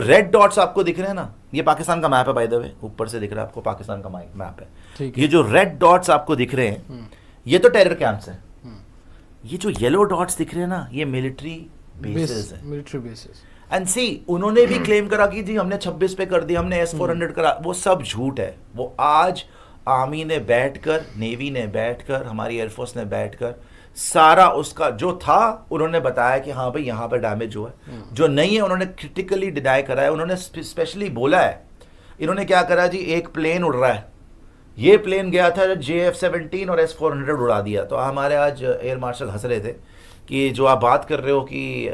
Red dots आपको दिख रहे हैं ना, ये पाकिस्तान का मैप है बाय द वे, ऊपर से दिख रहा है आपको पाकिस्तान का मैप है। ये जो रेड डॉट्स आपको दिख रहे हैं ये तो टेरर कैंप्स हैं। ये जो येलो डॉट्स दिख रहे हैं ना ये मिलिट्री बेसेस है, मिलिट्री बेसेस। एंड सी उन्होंने भी क्लेम करा कि जी हमने 26 पे कर दिया, हमने S-400 करा, वो सब झूठ है। वो आज आर्मी ने बैठकर, नेवी ने बैठकर, हमारी एयरफोर्स ने बैठकर सारा उसका जो था उन्होंने बताया कि हाँ भाई यहाँ पर डैमेज हुआ है, जो नहीं है उन्होंने क्रिटिकली डिनाई करा है। उन्होंने स्पेशली बोला है, इन्होंने क्या करा जी, एक प्लेन उड़ रहा है, ये प्लेन गया था JF-17 और S-400 उड़ा दिया। तो हमारे आज एयर मार्शल हंस रहे थे कि जो आप बात कर रहे हो कि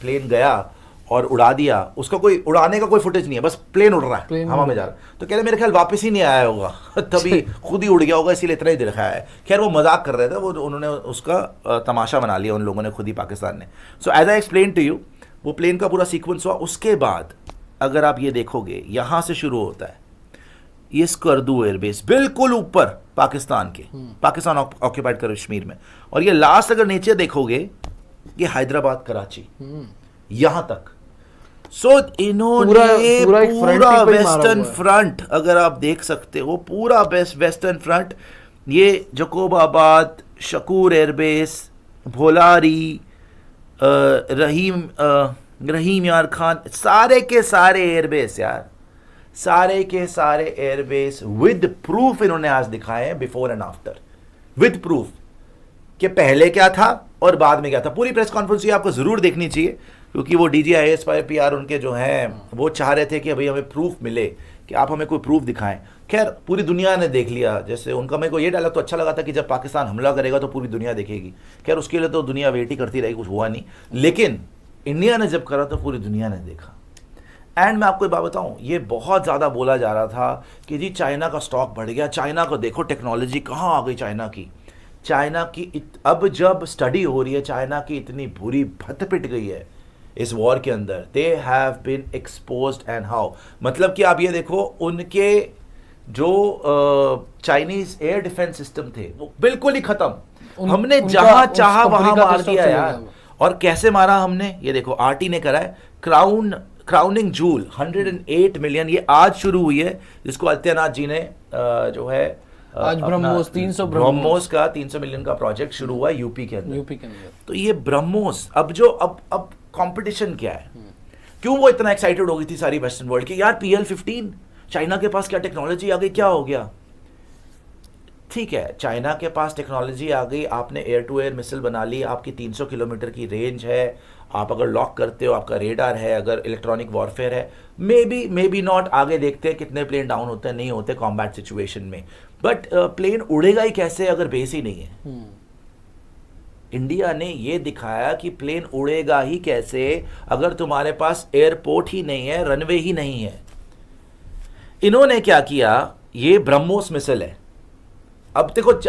प्लेन गया और उड़ा दिया, उसका कोई उड़ाने का कोई फुटेज नहीं है, बस प्लेन उड़ रहा है, हवा में जा रहा है। तो कह रहे मेरे ख्याल वापस ही नहीं आया होगा तभी खुद ही उड़ गया होगा, इसीलिए इतना ही दिखाया है। खैर वो मजाक कर रहे थे, वो उन्होंने उसका तमाशा बना लिया उन लोगों ने, खुद ही पाकिस्तान ने। So as I explain to you, वो प्लेन का पूरा सीक्वेंस हुआ। उसके बाद अगर आप ये देखोगे, यहाँ से शुरू होता है ये स्कर्दू एयरबेस बिल्कुल ऊपर पाकिस्तान के, पाकिस्तान ऑक्यूपाइड कश्मीर में, और ये लास्ट अगर नीचे देखोगे ये हैदराबाद कराची यहां तक। सो इन्होंने पूरा वेस्टर्न फ्रंट अगर आप देख सकते हो, पूरा वेस्टर्न फ्रंट, ये जकोबाबाद, शकूर एयरबेस, भोलारी, रहीम यार खान, सारे के सारे एयरबेस यार, सारे के सारे एयरबेस विद प्रूफ इन्होंने आज दिखाए हैं, before and after, with proof कि पहले क्या था और बाद में क्या था। पूरी प्रेस कॉन्फ्रेंस ये आपको जरूर देखनी चाहिए, क्योंकि वो DGIS PR उनके जो हैं वो चाह रहे थे कि भाई हमें प्रूफ मिले, कि आप हमें कोई प्रूफ दिखाएं। खैर पूरी दुनिया ने देख लिया, जैसे उनका, मेरे को ये डायलॉग तो अच्छा लगा था कि जब पाकिस्तान हमला करेगा तो पूरी दुनिया देखेगी। खैर उसके लिए तो दुनिया वेट ही करती रही, कुछ हुआ नहीं, लेकिन इंडिया ने जब करा तो पूरी दुनिया ने देखा। एंड मैं आपको एक बात बताऊं, ये बहुत ज़्यादा बोला जा रहा था कि जी चाइना का स्टॉक बढ़ गया, चाइना को देखो टेक्नोलॉजी कहाँ आ गई चाइना की। अब जब स्टडी हो रही है, चाइना की इतनी बुरी भत पिट गई है इस वॉर के अंदर, they have been exposed and how, मतलब कि आप ये देखो उनके जो चाइनीज एयर डिफेंस सिस्टम थे वो बिल्कुल ही खत्म, हमने जहां चाहा वहां मार दिया यार। और कैसे मारा हमने, ये देखो RT ने करा है, क्राउनिंग जूल 108 मिलियन, ये आज शुरू हुई है, जिसको आदित्यनाथ जी ने जो है आज ब्रह्मोस का 300 मिलियन का प्रोजेक्ट शुरू हुआ है यूपी के अंदर। तो ये ब्रह्मोस अब कंपटीशन क्या है, क्यों वो इतना एक्साइटेड हो गई थी सारी वेस्टर्न वर्ल्ड की, यार PL-15 चाइना के पास क्या टेक्नोलॉजी आ गई, क्या हो गया। ठीक है, चाइना के पास टेक्नोलॉजी आ गई, आपने एयर टू एयर मिसाइल बना ली, आपकी 300 किलोमीटर की रेंज है, आप अगर लॉक करते हो, आपका रेडार है, अगर इलेक्ट्रॉनिक वॉरफेयर है, मे बी नॉट, आगे देखते हैं कितने प्लेन डाउन होते हैं, नहीं होते कॉम्बैट सिचुएशन में, बट प्लेन उड़ेगा ही कैसे अगर बेस ही नहीं है। इंडिया ने ये दिखाया कि प्लेन उड़ेगा ही कैसे अगर तुम्हारे पास एयरपोर्ट ही नहीं है, रनवे ही नहीं है। इन्होंने क्या किया, ये ब्रह्मोस मिसाइल है। अब देखो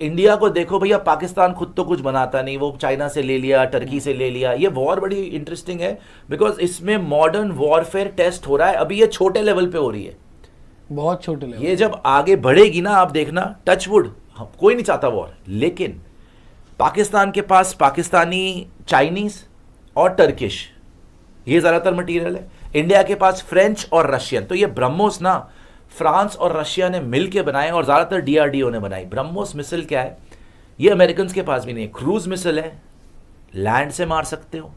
इंडिया को देखो भैया, पाकिस्तान खुद तो कुछ बनाता नहीं, वो चाइना से ले लिया, टर्की से ले लिया। ये वॉर बड़ी इंटरेस्टिंग है बिकॉज इसमें मॉडर्न वॉरफेयर टेस्ट हो रहा है। अभी ये छोटे लेवल पे हो रही है, बहुत छोटे लेवल। ये जब आगे बढ़ेगी ना, आप देखना, टचवुड, कोई नहीं चाहता वॉर, लेकिन पाकिस्तान के पास पाकिस्तानी, चाइनीज और टर्किश, ये ज़्यादातर मटीरियल है। इंडिया के पास फ्रेंच और रशियन। तो ये ब्रह्मोस ना फ्रांस और रशिया ने मिलकर बनाए और ज़्यादातर DRDO ने बनाई। ब्रह्मोस मिसाइल क्या है, ये अमेरिकन के पास भी नहीं है, क्रूज मिसाइल है, लैंड से मार सकते हो,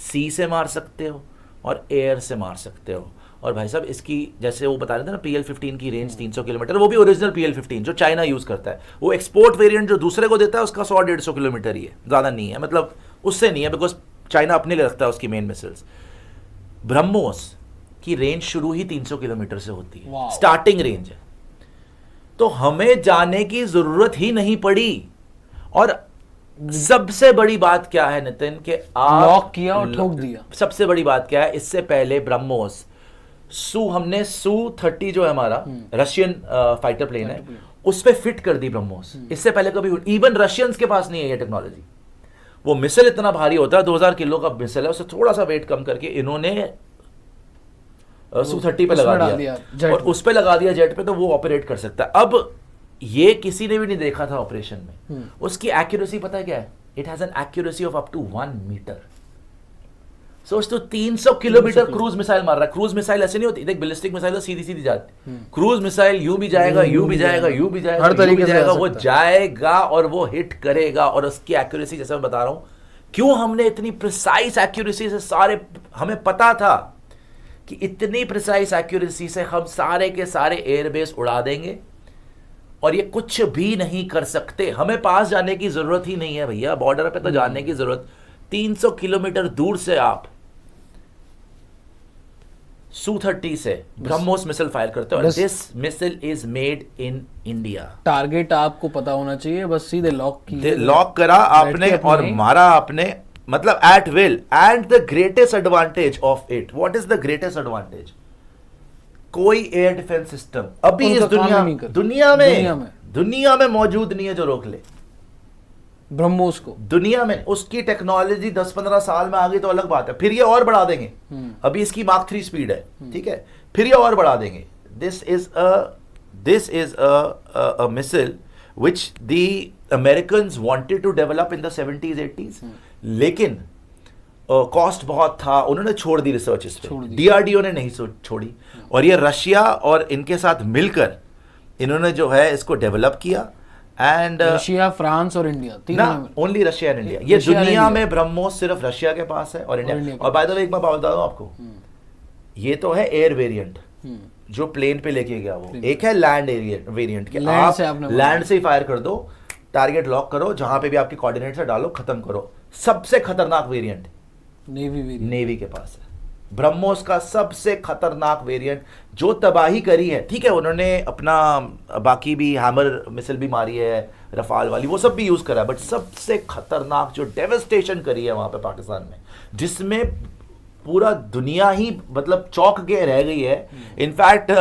सी से मार सकते हो और एयर से मार सकते हो। और भाई साहब इसकी, जैसे वो बता रहे थे ना, PL-15 की रेंज 300 किलोमीटर, वो भी ओरिजिनल PL-15 जो चाइना यूज़ करता है। वो एक्सपोर्ट वेरिएंट जो दूसरे को देता है उसका 100-150 किलोमीटर ही है, ज़्यादा नहीं है, मतलब उससे नहीं है, बिकॉज चाइना अपने लिए रखता है उसकी मेन मिसाइल्स। ब्रह्मोस की रेंज शुरू ही 300 किलोमीटर से होती है, स्टार्टिंग रेंज है। तो हमें जाने की ज़रूरत ही नहीं पड़ी। और सबसे बड़ी बात क्या है नितिन, कि आप लॉक किया और ठोक दिया। सबसे बड़ी बात क्या है, इससे पहले ब्रह्मोस हमने Su-30 जो है हमारा रशियन फाइटर प्लेन है, उस पे फिट कर दी ब्रह्मोस। इससे पहले कभी इवन रशियंस के पास नहीं है ये टेक्नोलॉजी। वो मिसाइल इतना भारी होता है, 2000 किलो का मिसाइल है, उससे थोड़ा सा वेट कम करके इन्होंने Su-30 पे लगा दिया और उस पे लगा दिया जेट पे, तो वो ऑपरेट कर सकता है। अब ये किसी ने भी नहीं देखा था ऑपरेशन में। उसकी एक्यूरेसी पता है क्या है, it has an accuracy of up to 1 metre. सोच तो 300 किलोमीटर क्रूज मिसाइल मार रहा है। क्रूज मिसाइल ऐसे नहीं होती, देख बैलिस्टिक मिसाइल तो सीधी सीधी जाती, क्रूज मिसाइल यूं भी जाएगा, यूं भी जाएगा, यूं भी जाएगा, हर तरीके से जाएगा, जा वो सकता है। जाएगा और वो हिट करेगा। और उसकी एक्यूरेसी, जैसे मैं बता रहा हूं, क्यों हमने इतनी प्रिसाइज एक्यूरेसी से सारे, हमें पता था कि इतनी प्रिसाइज एक्यूरेसी से हम सारे के सारे एयरबेस उड़ा देंगे और ये कुछ भी नहीं कर सकते। हमें पास जाने की जरूरत ही नहीं है भैया, बॉर्डर पे तो जाने की जरूरत। 300 किलोमीटर दूर से आप Su-30 से ब्रह्मोस मिसाइल फायर करते हो। This missile is made in India. Target आपको पता होना चाहिए, बस सीधे लॉक करा आपने और मारा आपने, मतलब at will. And the greatest advantage of it, what is the greatest advantage? कोई एयर डिफेंस सिस्टम अभी इस दुनिया में मौजूद नहीं है जो रोक ले ब्रह्मोस को। दुनिया में उसकी टेक्नोलॉजी 10-15 साल में आ गई तो अलग बात है, फिर ये और बढ़ा देंगे। अभी इसकी मार्क 3 स्पीड है, ठीक है, फिर ये और बढ़ा देंगे। This is a missile which the Americans wanted to develop in the 70s 80s, लेकिन कॉस्ट बहुत था, उन्होंने छोड़ दी रिसर्च इस पे। डीआरडीओ ने नहीं छोड़ी, और ये रशिया और इनके साथ मिलकर इन्होंने जो है इसको डेवलप किया। एंड रशिया, फ्रांस और इंडिया, तीनों ओनली रशिया एंड इंडिया। ये दुनिया में ब्रह्मोस सिर्फ रशिया के पास है और इंडिया। और बाय द वे एक बात बता दूं आपको, ये तो है एयर वेरिएंट जो प्लेन पे लेके गया, वो एक है लैंड वेरिएंट के आप लैंड से ही फायर कर दो, टारगेट लॉक करो, जहां पे भी आपकी कोऑर्डिनेट्स है डालो, खत्म करो। सबसे खतरनाक वेरिएंट नेवी के पास है। ब्रह्मोस का सबसे खतरनाक वेरिएंट जो तबाही करी है, ठीक है, उन्होंने अपना बाकी भी हैमर मिसाइल भी मारी है, रफाल वाली, वो सब भी यूज करा है, बट सबसे खतरनाक जो डेवस्टेशन करी है वहां पे पाकिस्तान में, जिसमें पूरा दुनिया ही मतलब चौंक के रह गई है। इनफैक्ट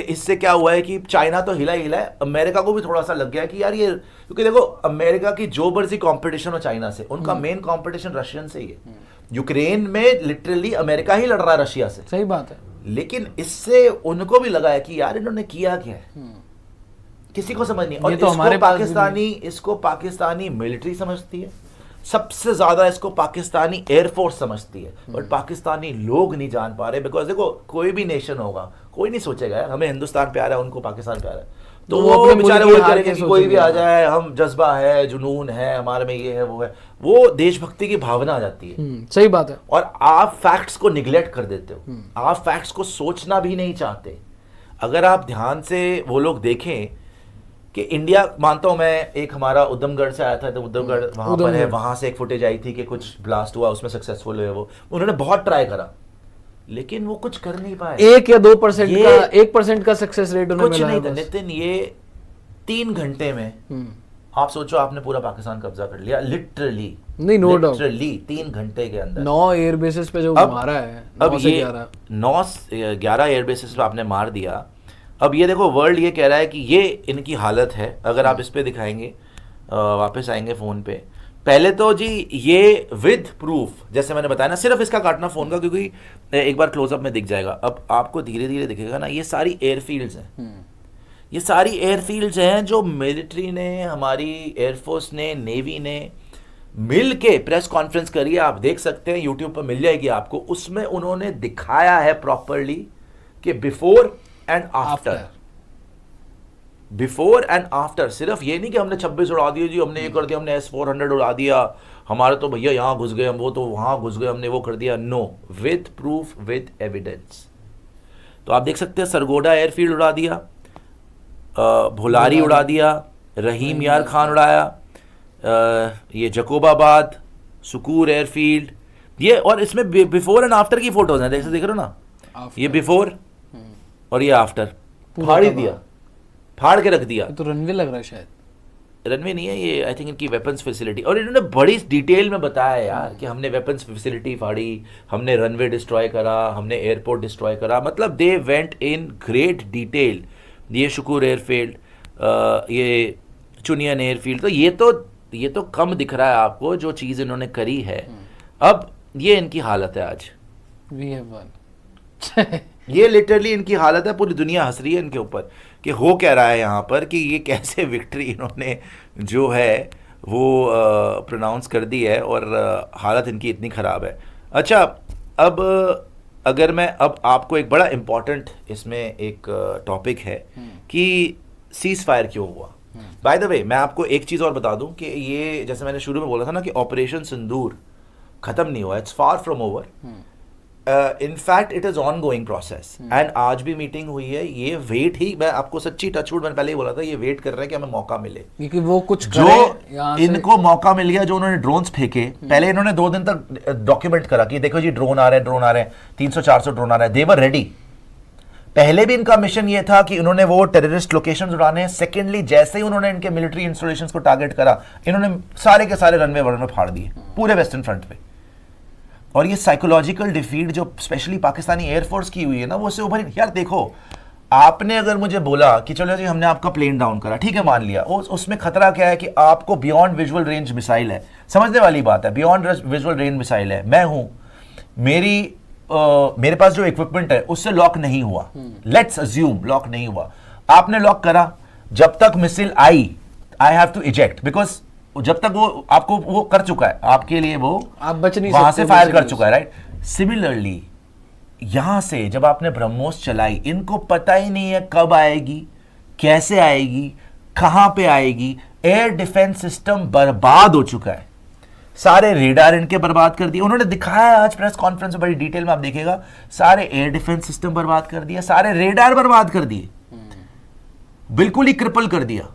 इससे क्या हुआ है कि चाइना तो हिला ही हिला है, अमेरिका को भी थोड़ा सा लग गया कि यार ये, क्योंकि देखो अमेरिका की जो बर्जी कंपटीशन हो चाइना से, उनका मेन कंपटीशन रशियन से ही है। यूक्रेन में लिटरली अमेरिका ही लड़ रहा है रशिया से, सही बात है, लेकिन इससे उनको भी लगा है कि यार इन्होंने किया क्या है, किसी को समझ नहीं। और तो इसको पाकिस्तानी मिलिट्री समझती है, सबसे ज्यादा इसको पाकिस्तानी एयरफोर्स समझती है, बट पाकिस्तानी लोग नहीं जान पा रहे। बिकॉज देखो कोई भी नेशन होगा, कोई नहीं सोचेगा यार हमें हिंदुस्तान प्यारा है, उनको पाकिस्तान प्यारा है, तो वो बेचारे वो करेंगे कि कोई भी आ जाए, हम जज्बा है, जुनून है हमारे में, ये है वो है, वो देशभक्ति की भावना आ जाती है। सही बात है। और आप फैक्ट्स को निगलेक्ट कर देते हो, आप फैक्ट्स को सोचना भी नहीं चाहते। अगर आप ध्यान से वो लोग देखें कि इंडिया, मानता हूं मैं, एक हमारा उधमगढ़ से आया था, तो उधमगढ़ वहां पर है, वहां से एक फुटेज आई थी कि कुछ ब्लास्ट हुआ, उसमें सक्सेसफुल हुए वो, उन्होंने बहुत ट्राई करा, लेकिन वो कुछ कर नहीं पाए। 1 या 2% का 1% का सक्सेस रेट उन्हें कुछ मिला नहीं है था बस। नितिन। ये 3 घंटे में आप सोचो आपने पूरा पाकिस्तान कब्जा कर लिया, लिटरली। नहीं, नो डाउट, लिटरली 3 घंटे के अंदर 9 एयर बेसिस पे जो मारा है, अब ये 9-11 एयर बेसिस पे आपने मार दिया। अब ये देखो वर्ल्ड ये कह रहा है कि ये इनकी हालत है। अगर आप इस पे दिखाएंगे, वापस आएंगे फोन पे, पहले तो जी ये विद प्रूफ, जैसे मैंने बताया ना, सिर्फ इसका काटना फोन का, क्योंकि एक बार क्लोजअप में दिख जाएगा। अब आपको धीरे धीरे दिखेगा ना, ये सारी एयरफील्ड्स हैं, ये सारी एयरफील्ड्स हैं जो मिलिट्री ने, हमारी एयरफोर्स ने, नेवी ने मिल के प्रेस कॉन्फ्रेंस करी है, आप देख सकते हैं, यूट्यूब पर मिल जाएगी आपको। उसमें उन्होंने दिखाया है प्रॉपरली कि before and after, before and after. सिर्फ ये नहीं कि हमने 26 उड़ा दिए जी, हमने ये कर दिया, हमने S-400 उड़ा दिया, हमारे तो भैया यहाँ घुस गए, हम वो तो वहां घुस गए, हमने वो कर दिया। No, with proof, with evidence. तो आप देख सकते हैं सरगोडा एयरफील्ड उड़ा दिया, भोलारी उड़ा दिया, रहीम यार खान उड़ाया, ये जकोबाबाद, सुकूर एयरफील्ड, ये, और इसमें बिफोर एंड आफ्टर की फोटोज हैं, देख रहे हो ना, ये बिफोर और ये आफ्टर, फाड़ ही दिया, फाड़ के रख दिया। तो रनवे लग रहा है, शायद रनवे नहीं है ये, आई थिंक इनकी वेपन्स फैसिलिटी। और इन्होंने बड़ी डिटेल में बताया यार कि हमने वेपन्स फैसिलिटी फाड़ी, हमने रनवे डिस्ट्रॉय करा, हमने एयरपोर्ट डिस्ट्रॉय करा, मतलब they went in great detail. ये शुक्र एयरफील्ड, ये चुनियन एयरफील्ड, तो ये तो कम दिख रहा है आपको जो चीज़ इन्होंने करी है। अब ये इनकी हालत है आज, We have won। ये लिटरली इनकी हालत है, पूरी दुनिया हंस रही है इनके ऊपर कि हो क्या रहा है यहाँ पर, कि ये कैसे विक्ट्री इन्होंने जो है वो प्रोनाउंस कर दी है, और हालत इनकी इतनी ख़राब है। अच्छा, अब अगर मैं अब आपको एक बड़ा इम्पोर्टेंट इसमें एक टॉपिक है कि सीज फायर क्यों हुआ. बाय द वे मैं आपको एक चीज़ और बता दूं कि ये जैसे मैंने शुरू में बोला था ना कि ऑपरेशन सिंदूर ख़त्म नहीं हुआ, it's far from over. In fact it is on going process and आज भी मीटिंग हुई है. ये वेट ही, मैं आपको सच्ची टचवुड मैंने पहले ही बोला था, ये वेट कर रहे हैं कि हमें मौका मिले, क्योंकि वो कुछ जो करें यहाँ से। इनको मौका मिल गया. जो उन्होंने ड्रोन्स फेंके, पहले इन्होंने 2 दिन तक डॉक्यूमेंट करा कि देखो जी ड्रोन आ रहे हैं, ड्रोन आ रहे हैं, 300-400 ड्रोन आ रहे हैं. दे वर रेडी. पहले भी इनका मिशन ये था कि इन्होंने वो टेररिस्ट लोकेशन उड़ाने हैं. सेकेंडली जैसे ही उन्होंने इनके मिलिट्री इंस्टॉलेशंस को टारगेट करा, इन्होंने सारे के सारे रनवे वनवे फाड़ दिए पूरे वेस्टर्न फ्रंट पे. और ये साइकोलॉजिकल डिफीट जो स्पेशली पाकिस्तानी एयरफोर्स की हुई है ना, वो उससे उभरी. यार देखो, आपने अगर मुझे बोला कि चलो जी हमने आपका प्लेन डाउन करा, ठीक है मान लिया, उसमें खतरा क्या है कि आपको बियॉन्ड विजुअल रेंज मिसाइल है. समझने वाली बात है, बियॉन्ड विजुअल रेंज मिसाइल है. मैं हूं, मेरे पास जो इक्विपमेंट है उससे लॉक नहीं हुआ. लेट्स अज्यूम लॉक नहीं हुआ. आपने लॉक करा, जब तक मिसाइल आई I have to eject, because जब तक वो आपको वो कर चुका है आपके लिए, वो आप बच नहीं वहां सकते से फायर कर चुका है, राइट. सिमिलरली यहां से जब आपने ब्रह्मोस चलाई, इनको पता ही नहीं है कब आएगी, कैसे आएगी, कहां पे आएगी. एयर डिफेंस सिस्टम बर्बाद हो चुका है. सारे रेडार इनके बर्बाद कर दिए. उन्होंने दिखाया आज प्रेस कॉन्फ्रेंस में, बड़ी डिटेल में आप देखिएगा, सारे एयर डिफेंस सिस्टम बर्बाद कर दिया, सारे रेडार बर्बाद कर दिए, बिल्कुल ही क्रिपल कर दिया.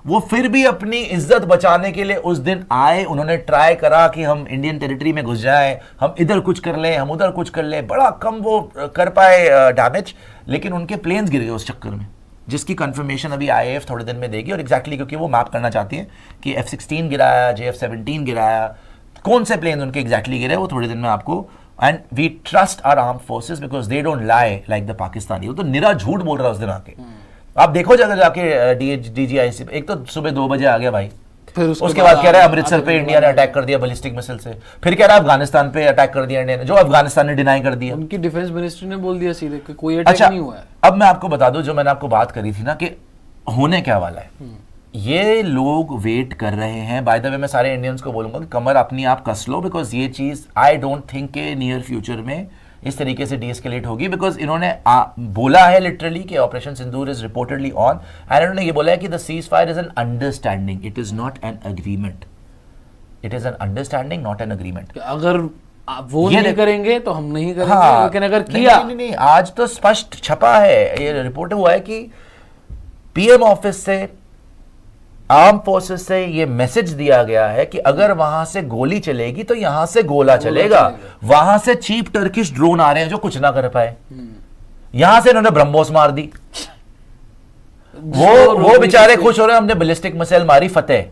वो फिर भी अपनी इज्जत बचाने के लिए उस दिन आए. उन्होंने ट्राई करा कि हम इंडियन टेरिटरी में घुस जाएं, हम इधर कुछ कर लें, हम उधर कुछ कर लें. बड़ा कम वो कर पाए डैमेज, लेकिन उनके प्लेन्स गिर गए उस चक्कर में, जिसकी कंफर्मेशन अभी IAF थोड़े दिन में देगी. और एग्जैक्टली क्योंकि वो मैप करना चाहती है कि F-16 गिराया, JF-17 गिराया, कौन से प्लेन उनके एग्जैक्टली गिरे, वो थोड़े दिन में आपको. And we trust our armed forces because they don't lie like the Pakistani. वो तो निरा झूठ बोल रहा है उस दिन आके. आप देखो अगर जाके DGIC, एक तो सुबह 2 बजे आ गया भाई, फिर उसके बाद कह रहा है अमृतसर पे इंडिया ने अटैक कर दिया बैलिस्टिक मिसाइल से, फिर कह रहा है अफगानिस्तान पे अटैक कर दिया इंडिया ने, जो अफगानिस्तान ने डिनाई कर दिया. उनकी डिफेंस मिनिस्ट्री ने बोल दिया सीधे कि कोई अटैक अच्छा, नहीं हुआ है. अब मैं आपको बता दूं, जो मैंने आपको बात करी थी ना कि होने क्या वाला है, ये लोग वेट कर रहे हैं. बाय द वे मैं सारे इंडियंस को बोलूंगा कि कमर अपनी आप कस लो, बिकॉज ये चीज आई डोंट थिंक के नियर फ्यूचर में इस तरीके से डीएस्केलेट होगी. बिकॉज इन्होंने बोला है लिटरली कि operation Sindoor is reportedly on, and इन्होंने ये बोला है कि the cease fire is an understanding, it is not an agreement. It is an understanding not an agreement. अगर वो नहीं करेंगे तो हम नहीं करेंगे. हाँ, लेकिन अगर किया, नहीं, आज तो स्पष्ट छपा है, ये रिपोर्ट हुआ है कि PM ऑफिस से, आर्म फोर्सेस से ये मैसेज दिया गया है कि अगर वहां से गोली चलेगी तो यहां से गोला चलेगा. वहां से चीप टर्किश ड्रोन आ रहे हैं जो कुछ ना कर पाए. यहां से इन्होंने ब्रह्मोस मार दी. वो बेचारे खुश हो रहे हैं, हमने बैलिस्टिक मिसाइल मारी, फतेह.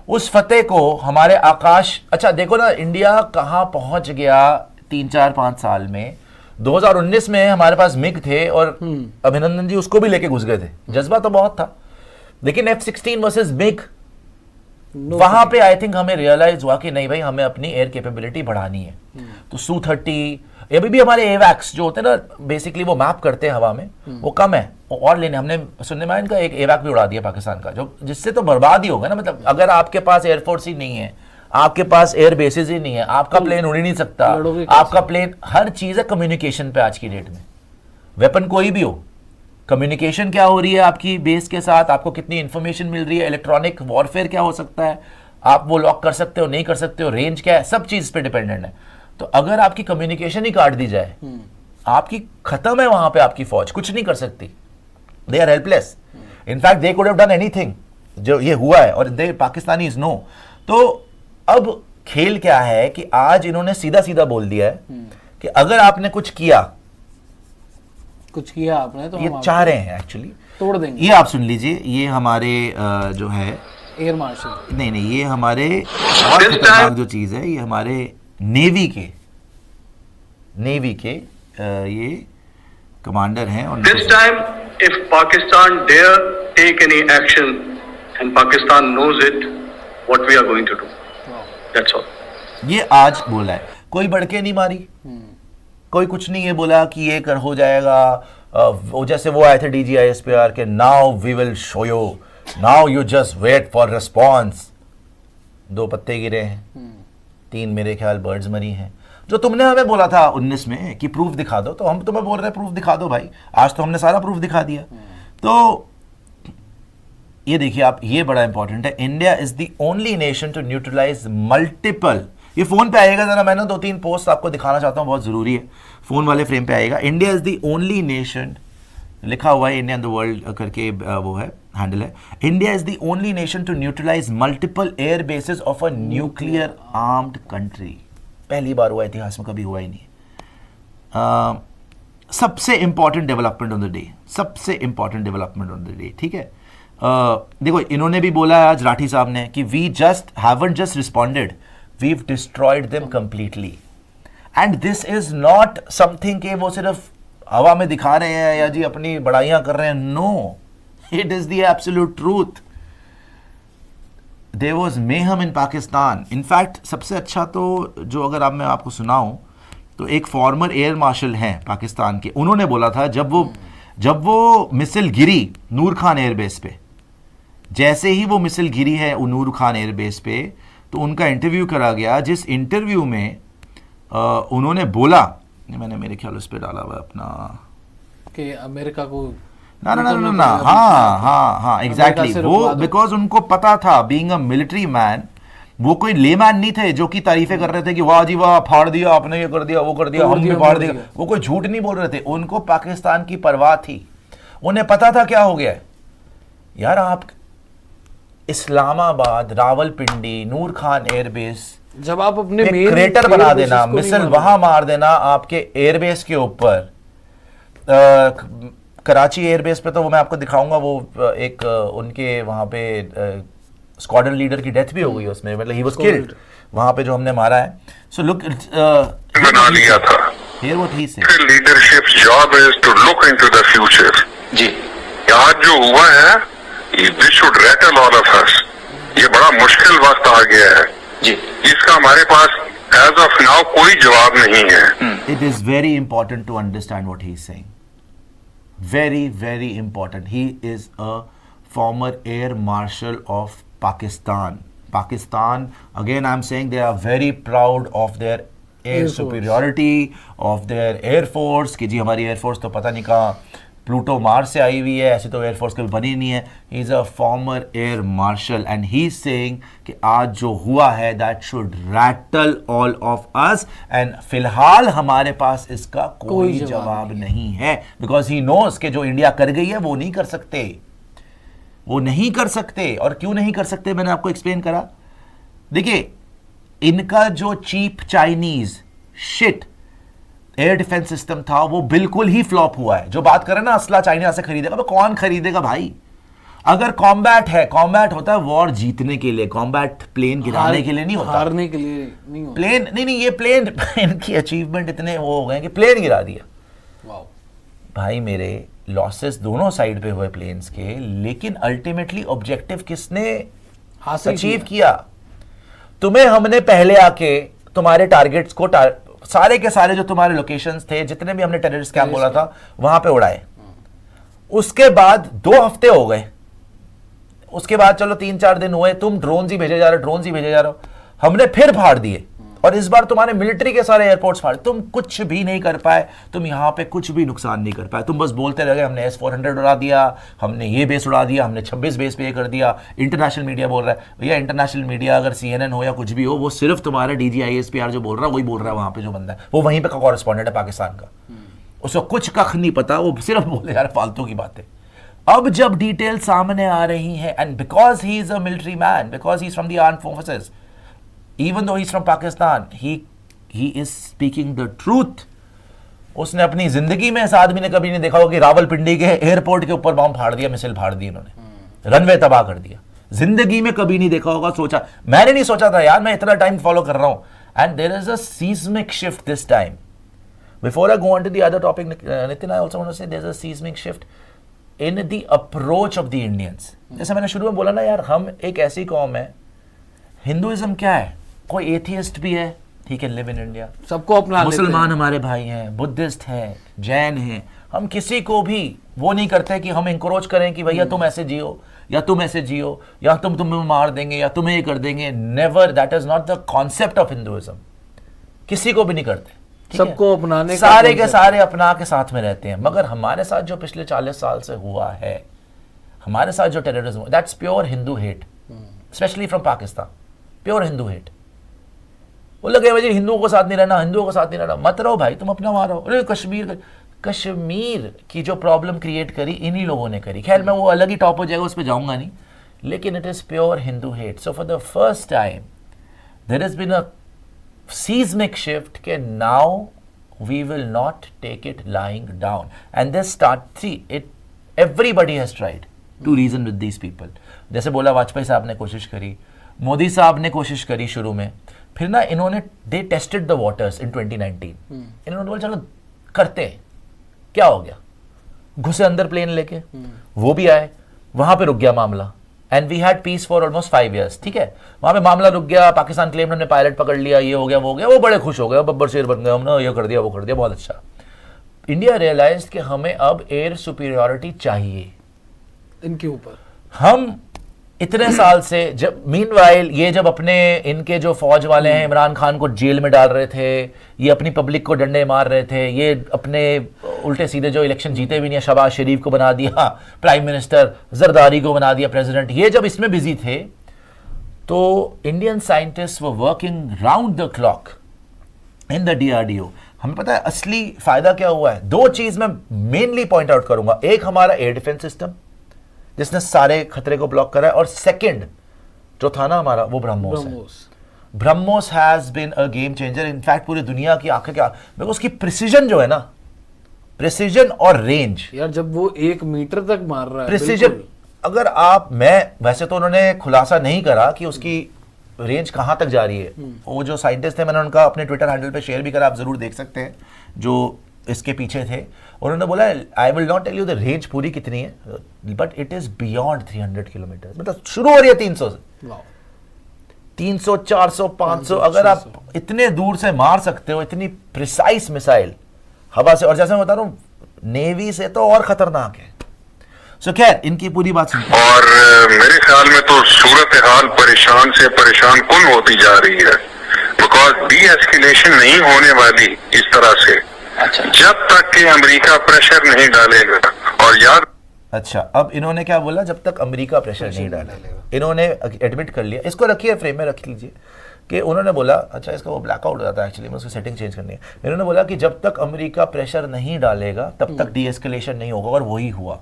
उस फतेह को हमारे आकाश, अच्छा देखो ना इंडिया कहां पहुंच गया 3-4-5 साल में. 2019 में हमारे पास मिग थे और अभिनंदन जी उसको भी लेके घुस गए थे. जज्बा तो बहुत था, लेकिन F-16 वर्सेस मिग, वहां पे आई थिंक हमें रियलाइज हुआ कि नहीं भाई, हमें अपनी एयर कैपेबिलिटी बढ़ानी है. तो Su-30, अभी भी हमारे एवैक्स जो होते हैं ना, बेसिकली वो मैप करते हैं हवा में, वो कम है. और लेने हमने सुनने में इनका एक एवैक भी उड़ा दिया पाकिस्तान का, जो जिससे तो बर्बाद ही होगा ना. मतलब अगर आपके पास एयरफोर्स ही नहीं है, आपके पास एयर बेसिस ही नहीं है, आपका प्लेन उड़ ही नहीं सकता, आपका प्लेन, हर चीज है कम्युनिकेशन पे आज की डेट में. वेपन कोई भी हो, कम्युनिकेशन क्या हो रही है आपकी बेस के साथ, आपको कितनी इंफॉर्मेशन मिल रही है, इलेक्ट्रॉनिक वॉरफेयर क्या हो सकता है, आप वो लॉक कर सकते हो नहीं कर सकते हो, रेंज क्या है, सब चीज पे डिपेंडेंट है. तो अगर आपकी कम्युनिकेशन ही काट दी जाए, आपकी खत्म है वहां पे, आपकी फौज कुछ नहीं कर सकती. They are helpless. In fact they could have done anything. जो ये हुआ है, और दे पाकिस्तानी इज नो. तो अब खेल क्या है कि आज इन्होंने सीधा सीधा बोल दिया है कि अगर आपने कुछ किया आपने तो ये चाह रहे हैं एक्चुअली तोड़ देंगे. ये आप सुन लीजिए, ये हमारे जो है एयर मार्शल, नहीं, ये हमारे और खतरनाक जो चीज है, ये हमारे नेवी के ये कमांडर हैं. और This time, if Pakistan dare take any action, and Pakistan knows it, what we are going to do. That's all. ये आज बोला है, कोई बढ़के नहीं मारी, कोई कुछ नहीं ये बोला कि ये कर हो जाएगा. वो जैसे वो आए थे DGISPR के, now we will show you, now you just wait for response. 2 पत्ते गिरे हैं, 3 मेरे ख्याल बर्ड्स मरी हैं. जो तुमने हमें बोला था 19 में कि प्रूफ दिखा दो, तो हम तुम्हें बोल रहे हैं प्रूफ दिखा दो भाई। आज तो हमने सारा प्रूफ दिखा दिया। तो ये देखिए आप, ये बड़ा इंपॉर्टेंट है, India is the only nation to neutralise multiple, ये फोन पे आएगा जरा, मैंने 2-3 पोस्ट आपको दिखाना चाहता हूं, बहुत जरूरी है, फोन वाले फ्रेम पे आएगा। India is the only nation, लिखा हुआ है इंडिया इन द वर्ल्ड करके, वो है हैंडल है, India is the only nation to neutralise multiple air bases of a nuclear armed country. पहली बार हुआ, इतिहास में कभी हुआ ही नहीं। सबसे important development on the day, सबसे important development on the day, ठीक है। देखो इन्होंने भी बोला है आज राठी साहब ने कि we just haven't just responded, we've destroyed them completely. And this is not something कि वो सिर्फ हवा में दिखा रहे हैं या जी अपनी बड़ाइयां कर रहे हैं, no, it is the absolute truth. There was mayhem in Pakistan. In fact सबसे अच्छा तो जो अगर मैं आपको सुनाऊं तो एक फॉर्मर एयर मार्शल हैं पाकिस्तान के, उन्होंने बोला था जब वो मिसाइल गिरी नूर खान एयरबेस पे, जैसे ही वो मिसाइल गिरी है नूर खान एयरबेस पे, तो उनका इंटरव्यू करा गया, जिस इंटरव्यू में उन्होंने बोला, मैंने मेरे ख्याल उस पर डाला हुआ है अपना, कि अमेरिका को ना, हाँ एग्जैक्टली, वो बिकॉज उनको पता था, बीइंग अ मिलिट्री मैन, वो कोई लेमैन नहीं थे जो कि तारीफें कर रहे थे कि वाह जी वाह, फाड़ दिया आपने, ये कर दिया, वो कर दिया, हम भी फाड़ दिया। वो कोई झूठ नहीं बोल रहे थे, उनको पाकिस्तान की परवाह थी, उन्हें पता था क्या हो गया है यार। आप इस्लामाबाद, रावलपिंडी, नूर खान एयरबेस, जब आप अपने क्रेटर बना देना, मिसाइल वहां मार देना आपके एयरबेस के ऊपर। कराची एयरबेस पे तो वो मैं आपको दिखाऊंगा, वो एक उनके वहां पे स्क्वाड्रन लीडर की डेथ भी हो गई उसमें, मतलब ही वाज किल्ड वहां पे जो हमने मारा है। सो लुक, बना लिया था। Here what he said, leadership job is to look into the future. जी, आज जो हुआ है, this should rattle all of us. ये बड़ा मुश्किल वक्त आ गया है जी, इसका हमारे पास एज ऑफ नाउ कोई जवाब नहीं है। It is very important to understand what he is saying, very very important. He is a former air marshal of Pakistan. Again I'm saying they are very proud of their air superiority, of their air force, कि जी हमारी air force तो पता नहीं कहाँ Pluto Mars से आई हुई है, ऐसी तो एयर फोर्स कभी बनी नहीं है। He is a former air marshal and he is saying कि आज जो हुआ है that should rattle all of us, and फिलहाल हमारे पास इसका कोई जवाब नहीं है, बिकॉज ही नोस कि जो इंडिया कर गई है वो नहीं कर सकते, वो नहीं कर सकते। और क्यों नहीं कर सकते मैंने आपको एक्सप्लेन करा। देखिए इनका जो cheap Chinese shit air defence system था वो बिल्कुल ही फ्लॉप हुआ है। जो बात करें ना असला चाइना से खरीदेगा, तो कौन खरीदेगा भाई। अगर कॉम्बैट है, कॉम्बैट होता है वॉर जीतने के लिए, कॉम्बैट प्लेन गिराने के लिए नहीं होता, हारने के लिए नहीं होता। प्लेन नहीं, ये प्लेन इनकी अचीवमेंट इतने वो हो गए कि प्लेन गिरा दिया। वाओ भाई मेरे लॉसेस दोनों साइड पे हुए प्लेन्स के, लेकिन अल्टीमेटली ऑब्जेक्टिव किसने हासिल अचीव किया? तुम्हें हमने पहले आके तुम्हारे टारगेट्स को सारे के सारे जो तुम्हारे लोकेशंस थे, जितने भी हमने टेररिस्ट कैंप बोला था वहां पे उड़ाए। उसके बाद 2 हफ्ते हो गए, उसके बाद चलो 3-4 दिन हुए, तुम ड्रोन ही भेजे जा रहे हो, हमने फिर फाड़ दिए। और इस बार तुम्हारे मिलिट्री के सारे एयरपोर्ट्स फाड़े, तुम कुछ भी नहीं कर पाए, तुम यहां पे कुछ भी नुकसान नहीं कर पाए। तुम बस बोलते रह गए हमने S-400 उड़ा दिया, हमने ये बेस उड़ा दिया, हमने 26 बेस पे ये कर दिया। इंटरनेशनल मीडिया बोल रहा है, भैया इंटरनेशनल मीडिया अगर CNN हो या कुछ भी हो, वो सिर्फ तुम्हारा DGISPR जो बोल रहा है वही बोल रहा है। वहां पे जो बंदा है वो वहीं पे का कॉरेस्पॉन्डेंट है पाकिस्तान का, उसको कुछ कख नहीं पता, वो सिर्फ बोले यार फालतू की बातें। अब जब डिटेल सामने आ रही है, and because he is a military man, because he is from the armed forces, even though he's from Pakistan, he is speaking the truth. उसने अपनी जिंदगी में इस आदमी ने कभी नहीं देखा होगा कि रावलपिंडी के एयरपोर्ट के ऊपर बॉम्ब फाड़ दिया, मिसाइल फाड़ दी इन्होंने, रनवे तबाह कर दिया। जिंदगी में कभी नहीं देखा होगा, सोचा, मैंने नहीं सोचा था यार, मैं इतना टाइम फॉलो कर रहा हूं। And there is a seismic shift this time. Before I go on to the other topic, Nitin, I also want to say there is a seismic shift in the approach of the Indians. जैसे मैंने शुरू में बोला ना यार, हम एक ऐसी कौम है, हिंदुइज्म क्या है, कोई एथियस्ट भी है, he can live in India, सबको अपना, मुसलमान हमारे भाई हैं, बुद्धिस्ट हैं, जैन हैं, हम किसी को भी वो नहीं करते कि हम इंक्रोच करें कि भैया तुम ऐसे जियो या तुम ऐसे जियो या तुम तुम्हें मार देंगे या तुम्हें ये कर देंगे। Never, that is not the concept of Hinduism. किसी को भी नहीं करते, ठीक है? सबको अपनाने का सारे के concept सारे अपना के साथ में रहते हैं। मगर हमारे साथ जो पिछले 40 साल से हुआ है, हमारे साथ जो terrorism, that's pure Hindu hate, specially from Pakistan, pure Hindu hate. वो लगे भाई हिंदुओं को साथ नहीं रहना, हिंदुओं को साथ नहीं रहना, मत रहो भाई, तुम अपना वहां रहो। अरे कश्मीर की जो प्रॉब्लम क्रिएट करी इन्हीं लोगों ने करी। खैर मैं वो अलग ही टॉप हो जाएगा, उस पर जाऊंगा नहीं, लेकिन it is pure Hindu hate. So for the first time there has been a seismic shift के now we will not take it lying down and this start see it everybody has tried to reason with these people। जैसे बोला वाजपेयी साहब ने कोशिश करी, मोदी साहब ने कोशिश करी शुरू में, फिर ना इन्होंने they tested the waters in 2019। इन्होंने बोला चलो करते हैं, क्या हो गया, घुसे अंदर प्लेन लेके, वो भी आए, वहां पे रुक गया मामला and we had peace for almost 5 years, ठीक है? वहां पे मामला रुक गया, पाकिस्तान क्लेम हमने पायलट पकड़ लिया, ये हो गया वो हो गया, वो बड़े खुश हो गए, बब्बर शेर बन गए, हमने ये कर दिया वो कर दिया, बहुत अच्छा। इंडिया रियलाइज्ड कि हमें अब एयर सुपीरियॉरिटी चाहिए इनके ऊपर। हम इतने साल से जब मीनवाइल ये जब अपने इनके जो फौज वाले हैं इमरान खान को जेल में डाल रहे थे, ये अपनी पब्लिक को डंडे मार रहे थे, ये अपने उल्टे सीधे जो इलेक्शन जीते भी नहीं, शहबाज शरीफ को बना दिया प्राइम मिनिस्टर, जरदारी को बना दिया प्रेसिडेंट, ये जब इसमें बिजी थे तो Indian scientist were working round the clock in the DRDO। हमें पता है असली फायदा क्या हुआ है, दो चीज मैं मेनली पॉइंट आउट करूंगा, एक हमारा एयर डिफेंस सिस्टम जिसने सारे खतरे को ब्लॉक करा है, और सेकंड जो था ना हमारा वो ब्रह्मोस है। BrahMos has been a game changer, in fact पूरी दुनिया की आंखें क्या, मेरे को उसकी प्रिसीजन जो है ना, प्रिसीजन और रेंज यार जब वो 1 मीटर तक मार रहा है, प्रिसीजन, बिल्कुल। अगर आप, मैं वैसे तो उन्होंने खुलासा नहीं करा कि उसकी रेंज कहां तक जा रही है, वो जो साइंटिस्ट थे मैंने उनका अपने ट्विटर हैंडल पे शेयर भी करा, आप जरूर देख सकते हैं, जो इसके पीछे थे। उन्होंने बोला I will not tell you the range पूरी कितनी है, but it is beyond 300 kilometre, मतलब शुरू हो रही है 300 से, 300 400 500, अगर आप इतने दूर से मार सकते हो इतनी प्रिसाइज मिसाइल हवा से, और जैसे मैं बता रहा हूँ नेवी से तो और खतरनाक है। सो खैर इनकी पूरी बात सुनते हैं। और मेरे ख्याल में तो सूरत हाल परेशान से परेशान कुन होती जा रही है, बिकॉज डी एस्केलेशन नहीं होने वाली इस तरह से, अच्छा, जब तक कि अमेरिका प्रेशर नहीं डालेगा। और याद, अच्छा अब इन्होंने क्या बोला, जब तक अमेरिका प्रेशर नहीं डालेगा, इन्होंने एडमिट कर लिया, इसको रखिए फ्रेम में रख लीजिए कि उन्होंने बोला, अच्छा इसका वो ब्लैकआउट हो जाता है एक्चुअली, मैं उसकी सेटिंग चेंज करनी है। इन्होंने बोला कि जब तक अमेरिका प्रेशर नहीं डालेगा तब तक डी एस्केलेशन नहीं होगा, और वही हुआ।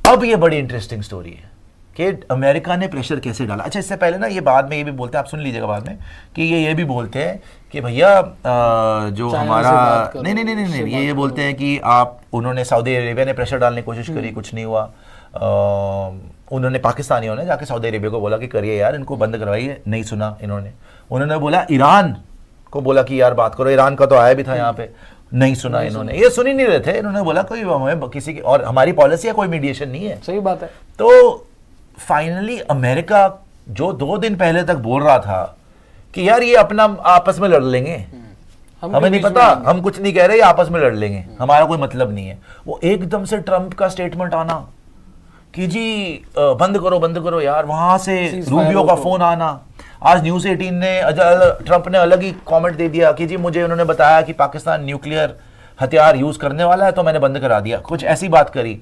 अब ये बड़ी इंटरेस्टिंग स्टोरी है कि अमेरिका ने प्रेशर कैसे डाला। अच्छा इससे पहले ना ये बाद में ये भी बोलते हैं, आप सुन लीजिएगा बाद में, कि ये भी बोलते हैं कि भैया जो हमारा नहीं ये बोलते हैं कि आप, उन्होंने सऊदी अरेबिया ने प्रेशर डालने की कोशिश करी, कुछ नहीं हुआ। उन्होंने पाकिस्तानियों ने जाके सऊदी अरेबिया को बोला कि करिए यार, इनको बंद करवाइए, नहीं सुना उन्होंने बोला ईरान को बोला कि यार बात करो, ईरान का तो आया भी था यहाँ पे, नहीं सुना इन्होंने, ये सुन ही नहीं रहे थे। इन्होंने बोला कोई हमें किसी की, और हमारी पॉलिसी है कोई मीडिएशन नहीं है, सही बात है। तो फाइनली अमेरिका जो 2 दिन पहले तक बोल रहा था कि यार ये अपना आपस में लड़ लेंगे, हमें नहीं पता, हम कुछ नहीं कह रहे, ये आपस में लड़ लेंगे, हमारा कोई मतलब नहीं है, वो एकदम से ट्रंप का स्टेटमेंट आना कि जी बंद करो यार, वहां से रूबियो का फोन आना। आज न्यूज़ 18 ने, ट्रंप ने अलग ही कमेंट दे दिया कि जी मुझे उन्होंने बताया कि पाकिस्तान न्यूक्लियर हथियार यूज करने वाला है तो मैंने बंद करा दिया, कुछ ऐसी बात करी।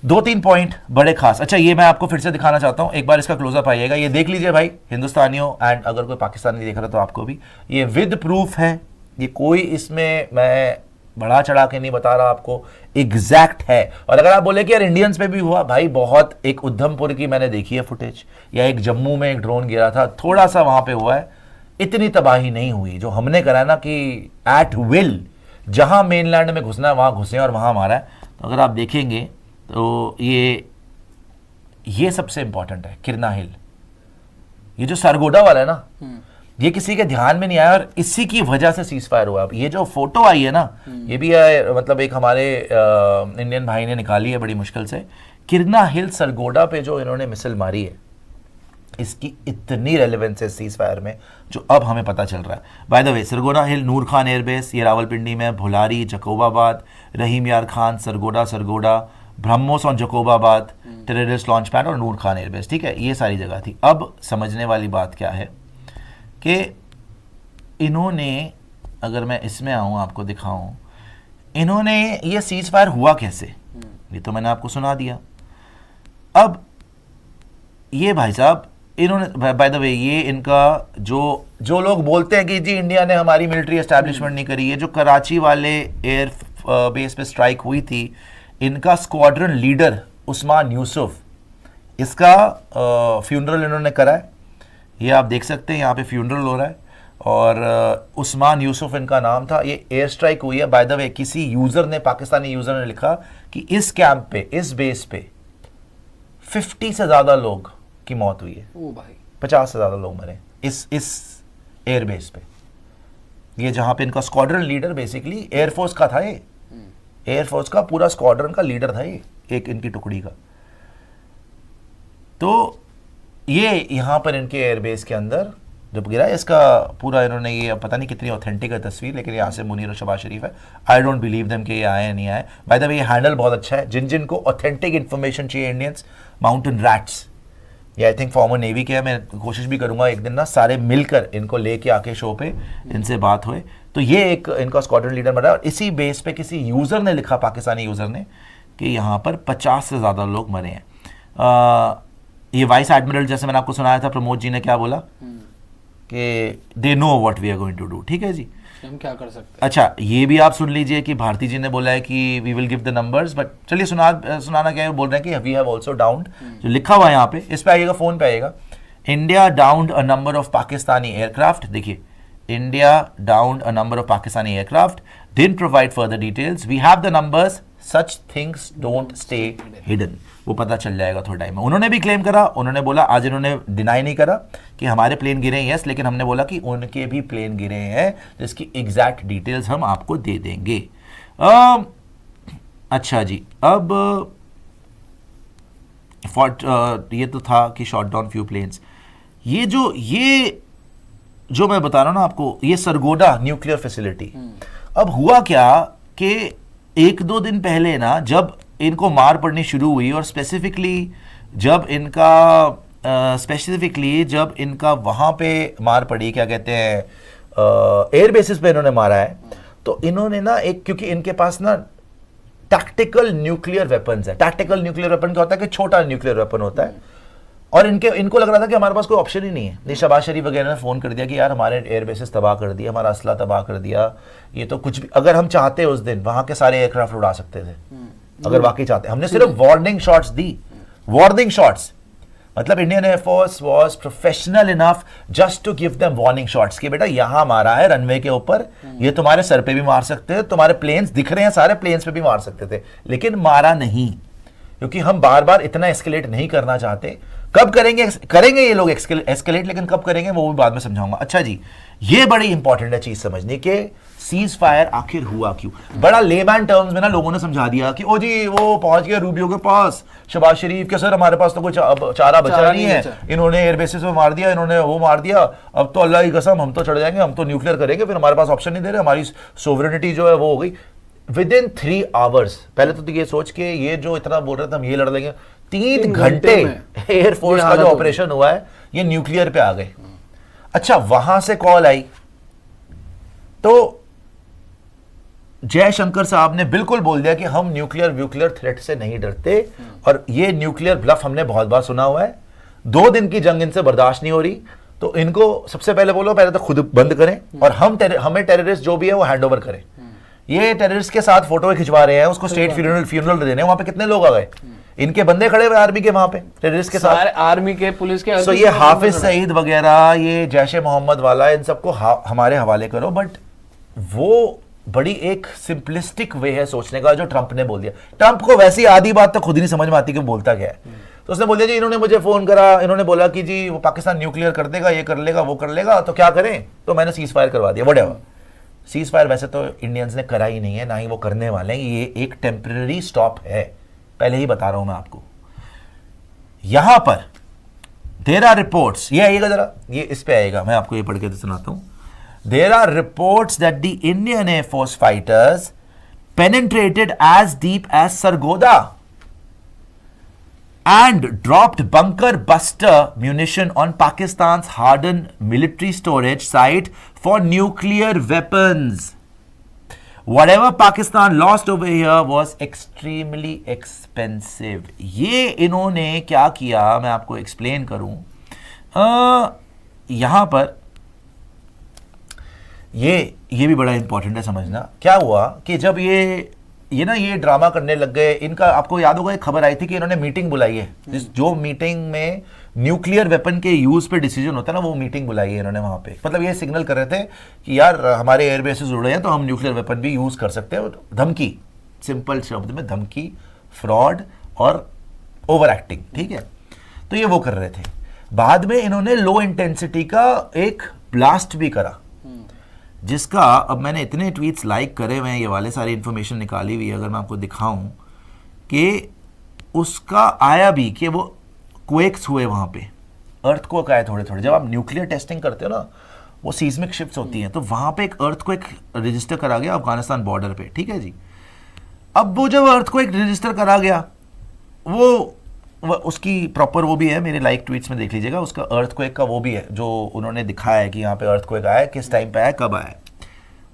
2-3 पॉइंट बड़े खास। अच्छा ये मैं आपको फिर से दिखाना चाहता हूँ, एक बार इसका क्लोजअप आइएगा, ये देख लीजिए भाई हिंदुस्तानियों, एंड अगर कोई पाकिस्तानी देख रहा तो आपको भी, ये विद प्रूफ है, ये कोई इसमें मैं बढ़ा चढ़ा के नहीं बता रहा आपको, एग्जैक्ट है। और अगर आप बोले कि यार इंडियंस पे भी हुआ, भाई बहुत, एक उधमपुर की मैंने देखी है फुटेज, या एक जम्मू में एक ड्रोन गिरा था, थोड़ा सा वहां पे हुआ है, इतनी तबाही नहीं हुई जो हमने करा है ना कि एट विल जहां मेनलैंड में घुसना है वहां घुसे और वहां मारा है। तो अगर आप देखेंगे तो ये सबसे इंपॉर्टेंट है, किरना हिल, ये जो सरगोडा वाला है ना, ये किसी के ध्यान में नहीं आया और इसी की वजह से सीज फायर हुआ। अब ये जो फोटो आई है ना, ये भी है, मतलब एक हमारे इंडियन भाई ने निकाली है बड़ी मुश्किल से, किरना हिल सरगोडा पे जो इन्होंने मिसाइल मारी है, इसकी इतनी रेलेवेंस है सीज फायर में जो अब हमें पता चल रहा है। बाय द वे सरगोडा हिल नूर खान एयरबेस, ये रावलपिंडी में, भुलारी, जकोबाबाद, रहीम यार खान, सरगोडा, ब्रह्मोस और जकोबाबाद, टेररिस्ट लॉन्च पैड और नूर खान एयरबेस, ठीक है, ये सारी जगह थी। अब समझने वाली बात क्या है कि इन्होंने अगर मैं इसमें आऊँ आपको दिखाऊं, इन्होंने ये सीज फायर हुआ कैसे, ये तो मैंने आपको सुना दिया। अब ये भाई साहब इन्होंने, बाय द वे, ये इनका जो लोग बोलते हैं कि जी इंडिया ने हमारी मिलिट्री एस्टैब्लिशमेंट नहीं करी है, जो कराची वाले एयर बेस पे स्ट्राइक हुई थी, इनका स्क्वाड्रन लीडर उस्मान यूसुफ, इसका फ्यूनरल इन्होंने करा है। ये आप देख सकते हैं यहाँ पे फ्यूनरल हो रहा है, और उस्मान यूसुफ इनका नाम था। ये एयर स्ट्राइक हुई है, बाय द वे किसी यूजर ने, पाकिस्तानी यूजर ने लिखा कि इस कैंप पे, इस बेस पे 50 से ज्यादा लोग की मौत हुई है। ओ भाई, 50 से ज्यादा लोग मरे इस एयर बेस पे। ये जहां पे इनका स्क्वाड्रन लीडर बेसिकली एयरफोर्स का था, ये एयरफोर्स का पूरा स्क्वाड्रन का लीडर था, ये एक इनकी टुकड़ी का। तो ये यहां पर इनके एयरबेस के अंदर जब गिरा, इसका पूरा इन्होंने, ये पता नहीं कितनी ऑथेंटिक है तस्वीर, लेकिन यहाँ से मुनीर और शबाज शरीफ है। आई डोंट बिलीव देम कि ये आए या नहीं आए। बाय द वे ये हैंडल बहुत अच्छा है। जिन को ऑथेंटिक इन्फॉर्मेशन चाहिए, इंडियंस, माउंटेन रैट्स, ये आई थिंक फॉर्मर नेवी के है। मैं कोशिश भी करूंगा एक दिन ना सारे मिलकर इनको लेके आके शो पे इनसे बात होए। तो ये एक इनका स्क्वाड्रन लीडर बना, और इसी बेस पे किसी यूजर ने लिखा, पाकिस्तानी यूजर ने, कि यहाँ पर 50 से ज्यादा लोग मरे हैं। ये वाइस एडमिरल, जैसे मैंने आपको सुनाया था, प्रमोद जी ने क्या बोला कि they know what we are going to do. ठीक है जी, हम क्या कर सकते हैं। अच्छा, ये भी आप सुन लीजिए कि भारती जी ने बोला है कि we will give the numbers, but चलिए सुनाना क्या है, बोल रहे हैं कि वी हैव आल्सो डाउन्ड, जो लिखा हुआ है यहाँ पे, इस पे आइएगा, फोन पे आइएगा, India downed a number of Pakistani aircraft. देखिए, India downed a number of Pakistani aircraft, didn't provide further details, we have the numbers, such things don't stay hidden. वो पता चल जाएगा थोड़ा टाइम में। उन्होंने भी क्लेम करा, उन्होंने बोला, आज इन्होंने डिनाई नहीं करा कि हमारे प्लेन गिरे हैं, यस, लेकिन हमने बोला कि उनके भी प्लेन गिरे हैं, जिसकी एग्जैक्ट डिटेल्स हम आपको दे देंगे। अच्छा जी, अब ये तो था कि शॉट डाउन फ्यू प्लेन्स। ये जो मैं बता रहा हूं ना आपको, ये सरगोडा न्यूक्लियर फैसिलिटी। अब हुआ क्या कि 1-2 दिन पहले ना, जब इनको मार पड़नी शुरू हुई, और स्पेसिफिकली जब इनका वहां पे मार पड़ी, क्या कहते हैं, एयर बेसिस पे इन्होंने मारा है, तो इन्होंने ना एक, क्योंकि इनके पास ना टैक्टिकल न्यूक्लियर वेपन्स है। टैक्टिकल न्यूक्लियर वेपन क्या होता है कि छोटा न्यूक्लियर वेपन होता है, और इनको लग रहा था कि हमारे पास कोई ऑप्शन ही नहीं है। शहबाज शरीफ वगैरह ने फोन कर दिया कि यार हमारे एयर बेसिस तबाह कर दिया, हमारा असला तबाह कर दिया, ये तो कुछ भी, अगर हम चाहते उस दिन वहां के सारे एयरक्राफ्ट उड़ा सकते थे, अगर वाकई चाहते। हमने सिर्फ वार्निंग शॉट्स दी, वार्निंग शॉट्स, मतलब Indian air force was professional enough just to give them warning shots कि बेटा यहां मारा है रनवे के ऊपर, ये तुम्हारे सर पे भी मार सकते थे, तुम्हारे प्लेन्स दिख रहे हैं, सारे प्लेन्स पे भी मार सकते थे, लेकिन मारा नहीं, क्योंकि हम बार बार इतना एस्केलेट नहीं करना चाहते। कब करेंगे ये लोग एस्केलेट, लेकिन कब करेंगे वो भी बाद में समझाऊंगा। अच्छा जी, ये बड़ी इंपॉर्टेंट है चीज समझने के, सीज फायर आखिर हुआ क्यों। बड़ा लेमैन टर्म्स में ना लोगों ने समझा दिया कि ओ जी वो पहुंच गया रूबियो के पास, शहबाज शरीफ के, सर हमारे पास तो कोई चारा बचा नहीं है, इन्होंने एयर बेसिस पे मार दिया, इन्होंने वो मार दिया, अब तो अल्लाह की कसम हम तो चढ़ जाएंगे, हम तो न्यूक्लियर करेंगे, फिर हमारे पास ऑप्शन नहीं दे रहे, हमारी सोवरेनिटी जो है वो हो गई। विद इन 3 आवर्स, पहले तो ये सोच के ये जो इतना बोल रहे थे हम ये लड़ लेंगे, 3 घंटे एयरफोर्स का जो ऑपरेशन हुआ है ये न्यूक्लियर पे आ गए। अच्छा, वहां से कॉल आई तो जयशंकर साहब ने बिल्कुल बोल दिया कि हम न्यूक्लियर थ्रेट से नहीं डरते, और ये न्यूक्लियर ब्लफ हमने बहुत बार सुना हुआ है, 2 दिन की जंग इनसे बर्दाश्त नहीं हो रही, तो इनको सबसे पहले बोलो पहले तो खुद बंद करें, और हमें टेररिस्ट जो भी है वो हैंड ओवर करें। ये टेररिस्ट के साथ फोटो खिंचवा रहे हैं, उसको स्टेट फ्यूनरल दे रहे हैं, वहां पे कितने लोग आ गए, इनके बंदे खड़े हुए आर्मी के वहां पे टेररिस्ट के साथ, आर्मी के, पुलिस के। सो ये हाफिज सईद वगैरह, ये जैश ए मोहम्मद वाला, इन सबको हमारे हवाले करो। बट वो बड़ी एक सिंपलिस्टिक वे है सोचने का जो ट्रंप ने बोल दिया। ट्रंप को वैसी आधी बात तो खुद ही नहीं समझ में आती कि बोलता क्या है। तो उसने बोल दिया जी इन्होंने मुझे फोन करा, इन्होंने बोला कि जी वो पाकिस्तान न्यूक्लियर कर देगा, ये कर लेगा, वो कर लेगा, तो क्या करें, तो मैंने सीज फायर करवा दिया। व्हाटएवर, सीज फायर वैसे तो इंडियंस ने करा ही नहीं है, ना ही वो करने वाले हैं, ये एक टेम्पररी स्टॉप है, पहले ही बता रहा हूं मैं आपको। यहां पर देयर आर रिपोर्ट्स, ये आइएगा जरा, ये इस पे आएगा, मैं आपको ये पढ़ के सुनाता हूं। There are reports that the Indian Air Force fighters penetrated as deep as Sargodha. and dropped bunker buster munition on Pakistan's hardened military storage site for nuclear weapons. Whatever Pakistan lost over here was extremely expensive. ये इन्होंने क्या किया, मैं आपको explain करूं. यहां पर ये भी बड़ा इंपॉर्टेंट है समझना. क्या हुआ कि जब ये ड्रामा करने लग गए, इनका आपको याद होगा एक खबर आई थी कि इन्होंने मीटिंग बुलाई है. जो मीटिंग में न्यूक्लियर वेपन के यूज पे डिसीजन होता है ना, वो मीटिंग बुलाई है इन्होंने वहां पे. मतलब ये सिग्नल कर रहे थे कि यार हमारे एयरबेसेस उड़ रहे हैं तो हम न्यूक्लियर वेपन भी यूज कर सकते हैं. धमकी, सिंपल शब्द में धमकी, फ्रॉड और ओवर एक्टिंग. ठीक है, तो ये वो कर रहे थे. बाद में इन्होंने लो इंटेंसिटी का एक ब्लास्ट भी करा, जिसका अब मैंने इतने ट्वीट्स लाइक करे हुए हैं, ये वाले सारी इंफॉर्मेशन निकाली हुई है, अगर मैं आपको दिखाऊं कि उसका आया भी कि वो क्वेक्स हुए वहाँ पे, अर्थक्वेक आए थोड़े थोड़े. जब आप न्यूक्लियर टेस्टिंग करते हो ना, वो सीस्मिक शिफ्ट्स होती हैं, तो वहाँ पे एक अर्थक्वेक रजिस्टर करा गया अफगानिस्तान बॉर्डर पे. ठीक है जी. अब वो जब अर्थक्वेक रजिस्टर करा गया, वो उसकी प्रॉपर वो भी है, मेरे लाइक ट्वीट्स में देख लीजिएगा, उसका अर्थक्वेक का वो भी है जो उन्होंने दिखाया है कि यहाँ पे अर्थक्वेक आया, किस टाइम पे आया, कब आया,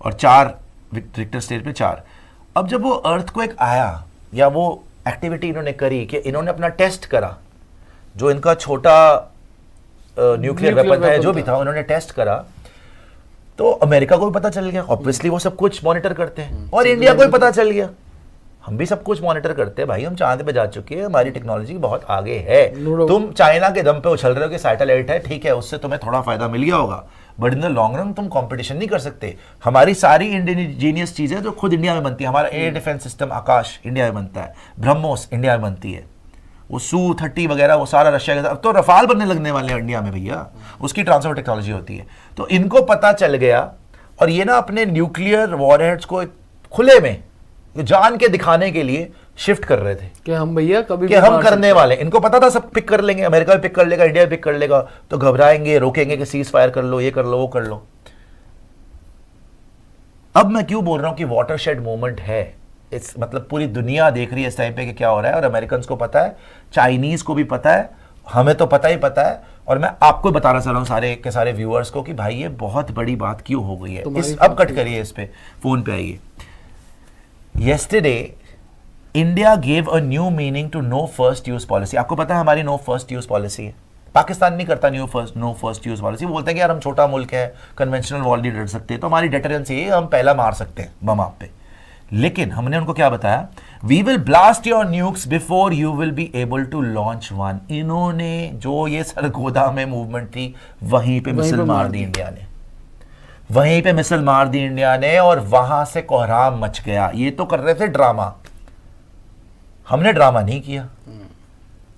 और 4 रिक्टर स्केल पे 4. अब जब वो अर्थक्वेक आया या वो एक्टिविटी इन्होंने करी कि इन्होंने अपना टेस्ट करा, जो इनका छोटा न्यूक्लियर वेपन था, जो भी था, उन्होंने टेस्ट करा, तो अमेरिका को भी पता चल गया. ऑब्वियसली वो सब कुछ मॉनिटर करते हैं, और इंडिया को भी पता चल गया. हम भी सब कुछ मॉनिटर करते हैं भाई, हम चांद पे जा चुके हैं, हमारी टेक्नोलॉजी बहुत आगे है. तुम चाइना के दम पे उछल रहे हो कि सैटेलाइट है, ठीक है, उससे तुम्हें थोड़ा फायदा मिल गया होगा, but in the long run तुम कंपटीशन नहीं कर सकते. हमारी सारी इंडिजीनियस चीजें जो खुद इंडिया में बनती है, हमारा एयर डिफेंस सिस्टम आकाश इंडिया में बनता है, ब्रह्मोस इंडिया में बनती है, वो Su-30 वगैरह वो सारा रशिया के साथ. अब तो रफाल बनने लगने वाले हैं इंडिया में भैया, उसकी ट्रांसफर टेक्नोलॉजी होती है. तो इनको पता चल गया, और ये ना अपने न्यूक्लियर वॉरहेड्स को खुले में जान के दिखाने के लिए शिफ्ट कर रहे थे कि हम भैया कभी कि हम करने वाले. इनको पता था सब पिक कर लेंगे, अमेरिका भी पिक कर लेगा, इंडिया भी पिक कर लेगा, तो घबराएंगे, रोकेंगे कि सीज फायर कर लो, ये कर लो, वो कर लो. अब मैं क्यों बोल रहा हूं कि वाटरशेड मूवमेंट है, इस मतलब पूरी दुनिया देख रही है इस टाइम पे कि क्या हो रहा है, और अमेरिकन को पता है, चाइनीज को भी पता है, हमें तो पता ही पता है. और मैं आपको बताना चाह रहा हूँ सारे के सारे व्यूअर्स को कि भाई ये बहुत बड़ी बात क्यों हो गई है. अब कट करिए, इस पे फोन पे आइए. Yesterday, India gave a new meaning to no first use policy. आपको पता है हमारी no first use policy है. पाकिस्तान नहीं करता no first use policy. वो बोलते हैं कि यार हम छोटा मुल्क है, कन्वेंशनल वॉर नहीं डर सकते, तो हमारी डेटरेंस ये, हम पहला मार सकते हैं बम आप पे. लेकिन हमने उनको क्या बताया, we will blast your nukes before you will be able to launch one. इन्होंने जो ये सरगोदा में मूवमेंट थी, वहीं पे मिसाइल मार दी इंडिया ने, वहीं पे मिसाइल मार दी इंडिया ने, और वहां से कोहराम मच गया. ये तो कर रहे थे ड्रामा, हमने ड्रामा नहीं किया.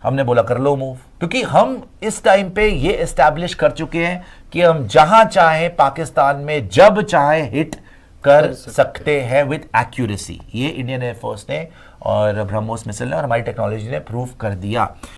हमने बोला कर लो मूव, क्योंकि हम इस टाइम पे ये एस्टैब्लिश कर चुके हैं कि हम जहां चाहें पाकिस्तान में जब चाहे हिट कर सकते हैं विद एक्यूरेसी. ये इंडियन एयरफोर्स ने और ब्रह्मोस मिसाइल ने और हमारी टेक्नोलॉजी ने प्रूव कर दिया.